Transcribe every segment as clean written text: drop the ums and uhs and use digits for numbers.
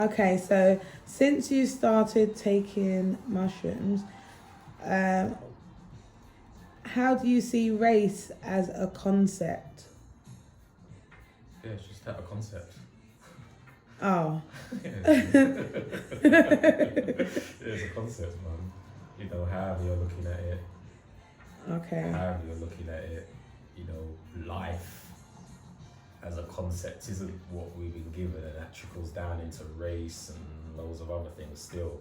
Okay, so since you started taking mushrooms, um, how do you see race as a concept? Yeah, it's just that a concept. Oh. Yeah, it's a concept, man. You know, however you're looking at it, Okay. however you're looking at it, you know, life as a concept isn't what we've been given, and that trickles down into race and loads of other things still.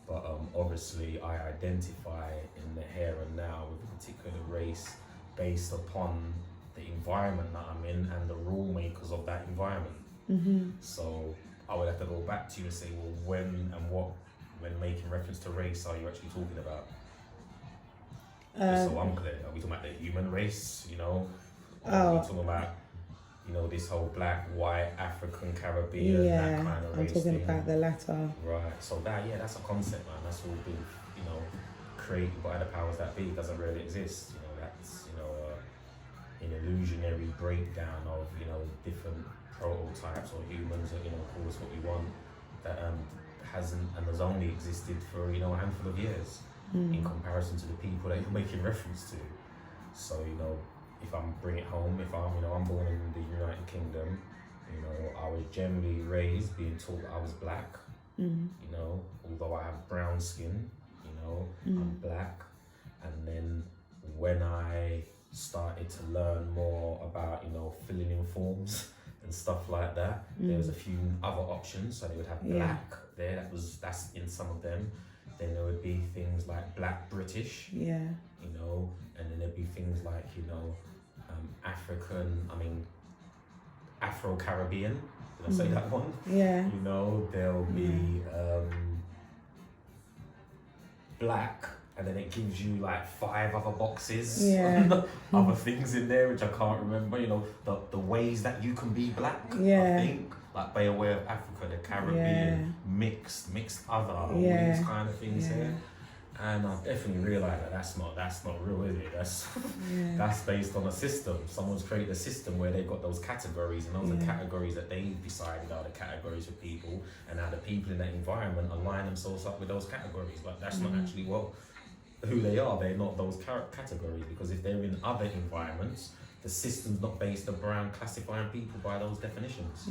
But obviously, I identify in the here and now with a particular race based upon the environment that I'm in and the rule makers of that environment. Mm-hmm. So I would have to go back to you and say, well, when and what, when making reference to race, are you actually talking about? Just so I'm clear, are we talking about the human race, you know? Or are we talking about, you know, this whole black, white, African, Caribbean, that kind of race I'm talking thing? about the latter. Right, so that, yeah, that's a concept, man. That's all been, you know, created by the powers that be. It doesn't really exist, you know. That's, you know, an illusionary breakdown of, you know, different prototypes or humans, or, you know, call us what you want, that hasn't and has only existed for, you know, a handful of years in comparison to the people that you're making reference to. So, you know, if I'm bring it home, if I'm, you know, I'm born in the United Kingdom, you know, I was generally raised being taught I was black, you know, although I have brown skin, you know, I'm black. And then when I started to learn more about, you know, filling in forms and stuff like that, there was a few other options. So they would have black there, that's in some of them. Then there would be things like black British, you know, and then there'd be things like, you know, Afro-Caribbean, did I say that one? Yeah. You know, there'll be black, and then it gives you like 5 other boxes, other things in there which I can't remember. You know, the ways that you can be black. I think, like by way of Africa, the Caribbean, mixed other, all these kind of things here. And I definitely realised that that's not real, is it? That's based on a system. Someone's created a system where they've got those categories, and those are categories that they've decided are the categories for people, and now the people in that environment align themselves up with those categories. But that's not actually who they are. They're not those categories, because if they're in other environments, the system's not based around classifying people by those definitions.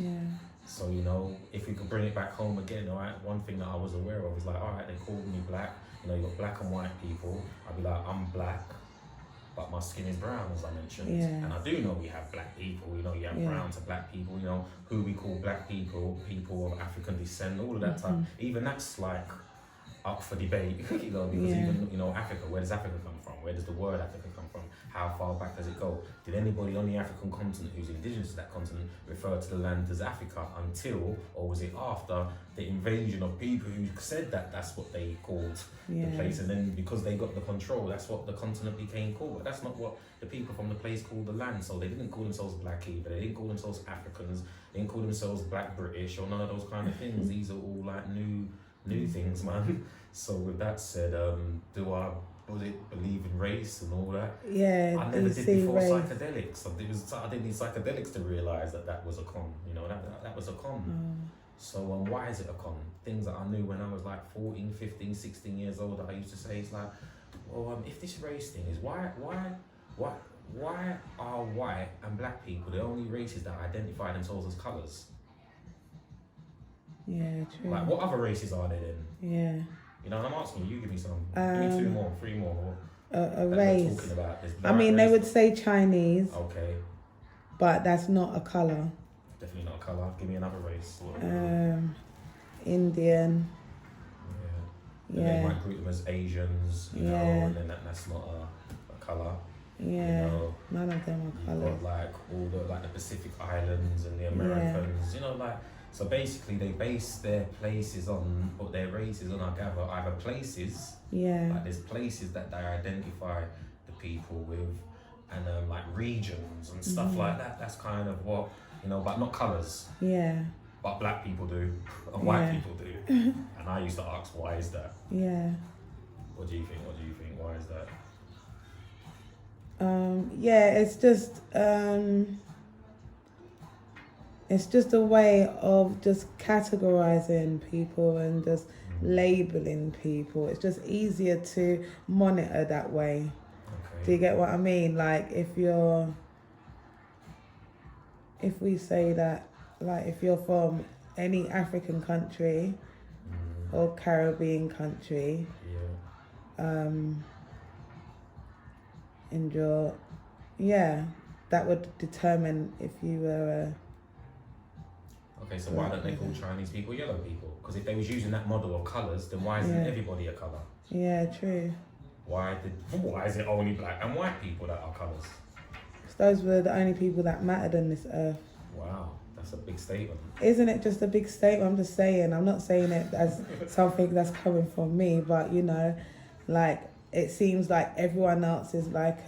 So, you know, if we could bring it back home again, all right, one thing that I was aware of is like, all right, they called me black. You know, you got black and white people. I'd be like, I'm black, but my skin is brown, as I mentioned. And I do know we have black people. You know, you have brown to black people. You know, who we call black people, people of African descent, all of that type. Even that's like up for debate. You know, because even, you know, Africa. Where does Africa come from? Where does the word Africa come from? How far back does it go? Did anybody on the African continent who's indigenous to that continent refer to the land as Africa until, or was it after the invasion of people who said that that's what they called the place, and then because they got the control, that's what the continent became called? But that's not what the people from the place called the land. So they didn't call themselves black either. They didn't call themselves Africans. They didn't call themselves black British or none of those kind of things. These are all like new things, man. So with that said, do I believe in race and all that? I never did before race. Psychedelics. I didn't need psychedelics to realise that was a con. You know, that was a con. So why is it a con? Things that I knew when I was like 14, 15, 16 years old that I used to say, it's like, well, if this race thing is why are white and black people the only races that identify themselves as colours? Yeah, true. Like, what other races are there then? Yeah. You know, and I'm asking you, give me some. Give me 2 more, 3 more. A race. Talking about. I mean, they would say Chinese. Okay. But that's not a colour. Definitely not a colour. Give me another race. Indian. Yeah. And they might group them as Asians, you know, and then that's not a colour. Yeah. You know, none of them are colours. Got like all the Pacific Islands and the Americans, you know, like. So basically, they base their places on, or their races on, I gather, either places, like there's places that they identify the people with, and like regions and stuff like that. That's kind of what, you know, but not colours. Yeah. But black people do, and white people do. And I used to ask, why is that? Yeah. What do you think? Why is that? Yeah, it's just, It's just a way of just categorizing people and just labeling people. It's just easier to monitor that way. Okay. Do you get what I mean? Like if we say that, like if you're from any African country or Caribbean country, and that would determine if you were okay, so why don't they call Chinese people yellow people? Because if they was using that model of colours, then why isn't everybody a colour? Yeah, true. Why is it only black and white people that are colours? Those were the only people that mattered on this earth. Wow, that's a big statement. Isn't it just a big statement? I'm just saying. I'm not saying it as something that's coming from me, but like it seems like everyone else is like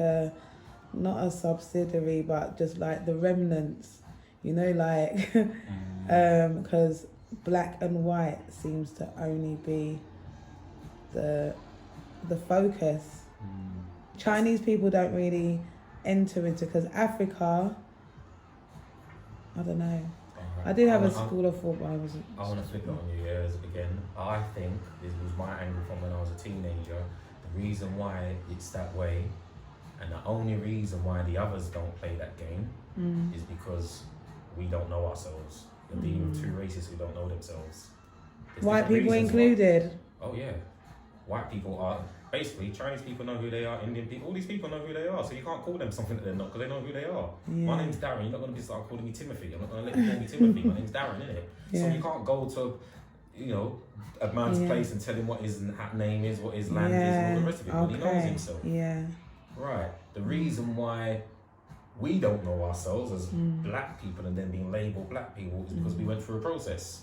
not a subsidiary, but just like the remnants. Like because black and white seems to only be the focus. Chinese people don't really enter into, because Africa, I don't know. I did have a school of thought, but I wasn't. I want to flip it on you again. I think this was my angle from when I was a teenager. The reason why it's that way, and the only reason why the others don't play that game, is because we don't know ourselves. We're dealing with two races who don't know themselves. There's white people included. Oh yeah, white people are basically Chinese people know who they are. Indian people, all these people know who they are. So you can't call them something that they're not, because they know who they are. Yeah. My name's Darren. You're not going to start calling me Timothy. I'm not going to let you call me Timothy. My name's Darren, innit? Yeah. So you can't go to, a man's place and tell him what his name is, what his land is, and all the rest of it. When he knows himself. Yeah. Right. The reason why we don't know ourselves as black people and then being labelled black people is because we went through a process.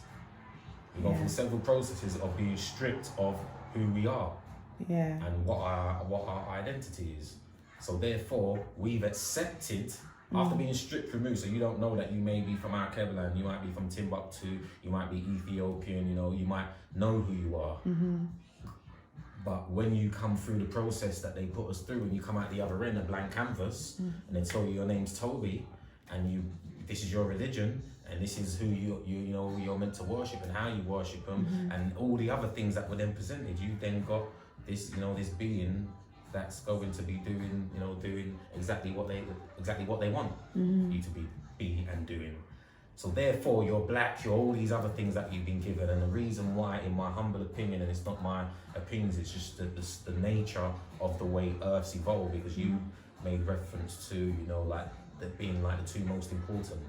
We've gone through several processes of being stripped of who we are and what our identity is. So therefore, we've accepted, after being stripped from so you don't know that you may be from our Keblan, you might be from Timbuktu, you might be Ethiopian, you might know who you are. But when you come through the process that they put us through, and you come out the other end, a blank canvas, and they tell you your name's Toby, and this is your religion, and this is who you're meant to worship and how you worship them, and all the other things that were then presented, you then got this, this being that's going to be doing exactly what they want you to be and doing. So therefore, you're black, you're all these other things that you've been given. And the reason why, in my humble opinion, and it's not my opinions, it's just the nature of the way Earth's evolved, because you made reference to, like that being like the two most important.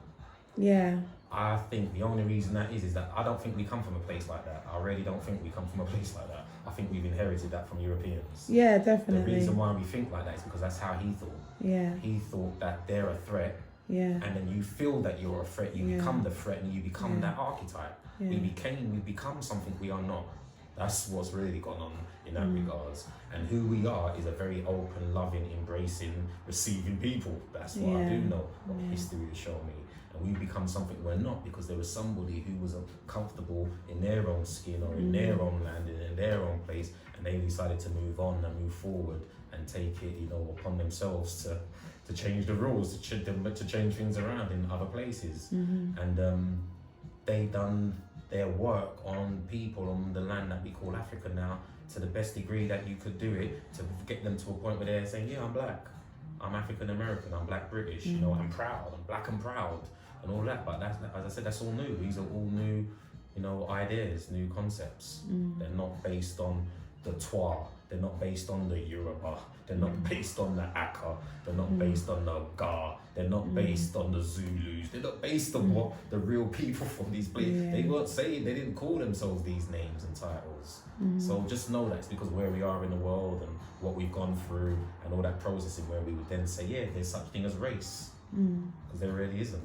Yeah. I think the only reason that is that I don't think we come from a place like that. I really don't think we come from a place like that. I think we've inherited that from Europeans. Yeah, definitely. The reason why we think like that is because that's how he thought. Yeah. He thought that they're a threat. Yeah. And then you feel that you're a threat, you become the threat, and you become that archetype. Yeah. We become something we are not. That's what's really gone on in that regards. And who we are is a very open, loving, embracing, receiving people. That's what I do know, what history has shown me. And we become something we're not, because there was somebody who was comfortable in their own skin or in their own land and in their own place, and they decided to move on and move forward and take it, upon themselves to change the rules, to change things around in other places. And they done their work on people on the land that we call Africa now to the best degree that you could do it, to get them to a point where they're saying, yeah, I'm black, I'm African American, I'm black British, I'm proud, I'm black and proud, and all that. But that's, as I said, that's all new. These are all new, ideas, new concepts. They're not based on the Twa, they're not based on the Yoruba, they're not based on the Aka, they're not based on the Ga, they're not based on the Zulus, they're not based on what the real people from these places, they weren't saying, they didn't call themselves these names and titles. So just know that's because where we are in the world and what we've gone through and all that processing, where we would then say, yeah, there's such thing as race, because there really isn't.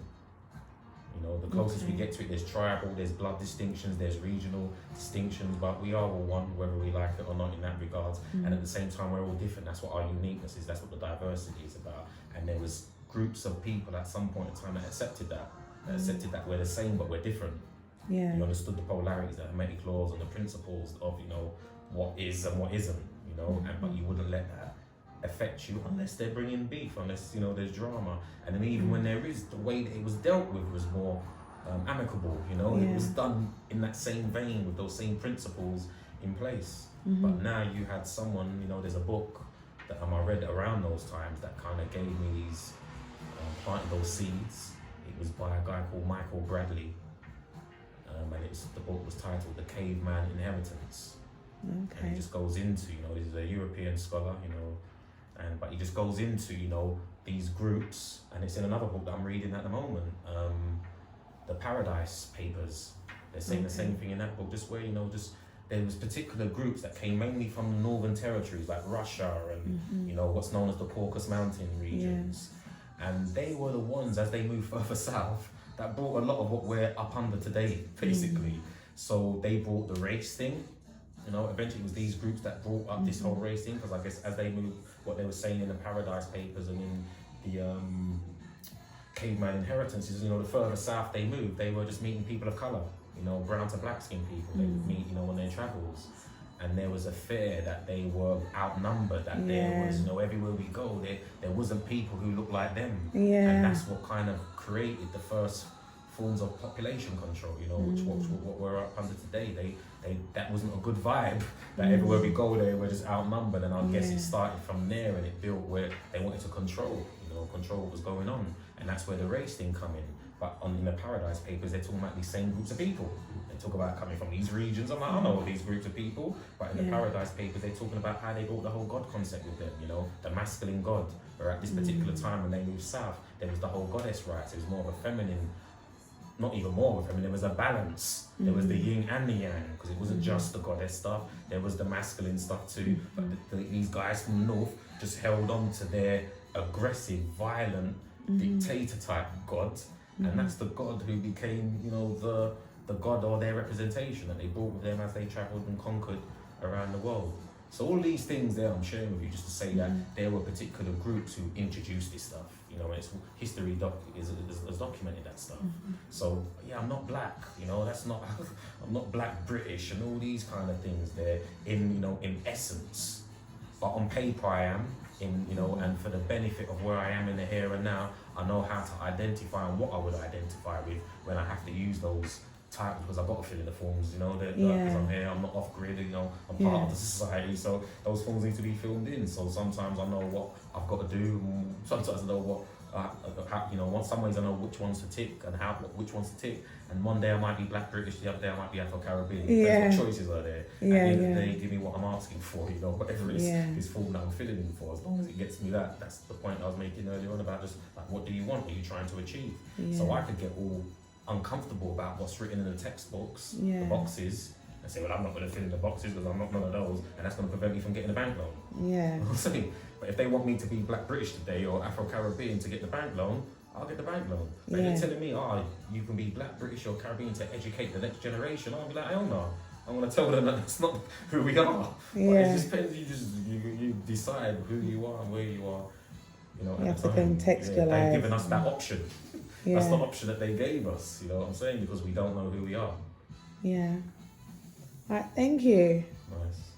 The closest we get to it, there's tribal, there's blood distinctions, there's regional distinctions, but we are all one, whether we like it or not in that regards. And at the same time, we're all different. That's what our uniqueness is. That's what the diversity is about. And there was groups of people at some point in time that accepted that we're the same, but we're different. Yeah. You understood the polarities, the hermetic laws, and the principles of, what is and what isn't, but you wouldn't let that affect you unless they're bringing beef, unless there's drama. And then even when there is, the way that it was dealt with was more amicable, you know. It was done in that same vein with those same principles in place. But now you had someone, you know, there's a book that I read around those times that kind of gave me these, planted those seeds. It was by a guy called Michael Bradley, and the book was titled The Caveman Inheritance. Okay. And he just goes into, you know, he's a European scholar, you know, but he just goes into, you know, these groups, and it's in another book that I'm reading at the moment, the Paradise Papers. They're saying the same thing in that book, just where, you know, just there was particular groups that came mainly from the northern territories like Russia and you know, what's known as the Caucasus Mountain regions. And they were the ones, as they moved further south, that brought a lot of what we're up under today, basically. So they brought the race thing. You know, eventually it was these groups that brought up this whole race thing, because I guess as they moved, what they were saying in the Paradise Papers and in the Caveman Inheritance is, you know, the further south they moved, they were just meeting people of colour, you know, brown to black skinned people they would meet, you know, on their travels. And there was a fear that they were outnumbered, that there was, you know, everywhere we go, there wasn't people who looked like them. And that's what kind of created the first forms of population control, you know, which what we're up under today. That wasn't a good vibe, that everywhere we go there we're just outnumbered, and I guess it started from there and it built where they wanted to control what was going on, and that's where the race thing come in. But in the Paradise Papers they're talking about these same groups of people. They talk about coming from these regions. I'm like, I don't know these groups of people, but in the Paradise Papers they're talking about how they brought the whole God concept with them, you know, the masculine God, where at this particular time when they moved south there was the whole goddess rights. It was more of a feminine, not even more of a feminine, there was a balance. There was the yin and the yang, because it wasn't just the goddess stuff, there was the masculine stuff too. But these guys from the north just held on to their aggressive, violent, dictator type God, and that's the God who became, you know, the God or their representation that they brought with them as they travelled and conquered around the world. So all these things there I'm sharing with you just to say that there were particular groups who introduced this stuff, you know, and it's history has documented that stuff. So yeah, I'm not black, you know, that's not, I'm not black British and all these kind of things there in, you know, in essence, but on paper I am, in, you know, and for the benefit of where I am in the here and now, I know how to identify and what I would identify with when I have to use those types, because I've got to fill in the forms, you know, because I'm here, I'm not off grid, you know, I'm part of the society, so those forms need to be filled in. So sometimes I know what I've got to do, sometimes I know what, you know, some ways I know which ones to tick and which ones to tick. And one day I might be black British, the other day I might be Afro-Caribbean. Depends what choices are there. At the end of the day, give me what I'm asking for, you know, whatever it is, this form that I'm filling in for. As long as it gets me that, that's the point I was making earlier on about just like, what do you want? What are you trying to achieve? So I could get all uncomfortable about what's written in the textbooks, the boxes, and say, well, I'm not going to fill in the boxes because I'm not none of those, and that's going to prevent me from getting a bank loan. You know what I'm saying? But if they want me to be black British today or Afro-Caribbean to get the bank loan, I'll get the bank loan. But if they're telling me, oh, you can be black British or Caribbean to educate the next generation, I'll be like, hell no. I'm going to tell them that that's not who we are. But it just depends, you decide who you are and where you are. You know, you have to contextualize. They've given us that option. That's the option that they gave us, you know what I'm saying? Because we don't know who we are. Yeah. Right, thank you. Nice.